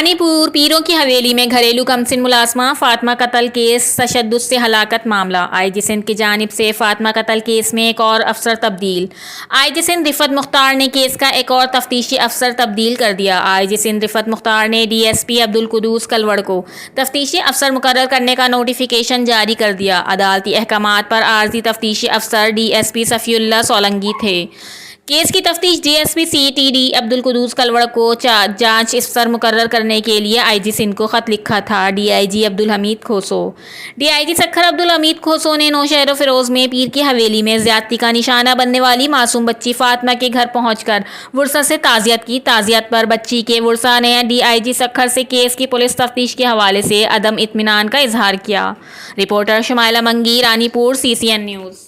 رانی پور پیروں کی حویلی میں گھریلو کمسن ملازمہ فاطمہ قتل کیس تشدد سے ہلاکت معاملہ آئی جی سندھ کی جانب سے فاطمہ قتل کیس میں ایک اور افسر تبدیل آئی جی سندھ رفت مختار نے کیس کا ایک اور تفتیشی افسر تبدیل کر دیا آئی جی سندھ رفت مختار نے ڈی ایس پی عبدالقدوس کلوڑ کو تفتیشی افسر مقرر کرنے کا نوٹیفیکیشن جاری کر دیا عدالتی احکامات پر عارضی تفتیشی افسر D S P Safiullah Solangi تھے کیس کی تفتیش D S P C T D Abdul Quddus Kalhoro کو جانچ افسر مقرر کرنے کے لیے آئی جی سندھ کو خط لکھا تھا D I G Abdul Hameed Khoso D I G Sukkur Abdul Hameed Khoso نے نوشہر و فیروز میں پیر کی حویلی میں زیادتی کا نشانہ بننے والی معصوم بچی فاطمہ کے گھر پہنچ کر ورثہ سے تعزیت کی تعزیت پر بچی کے ورثہ نے ڈی آئی جی سکھر سے کیس کی پولیس تفتیش کے حوالے سے عدم اطمینان کا اظہار کیا۔ رپورٹر شمائلہ منگی، رانی پور، سی سی این نیوز۔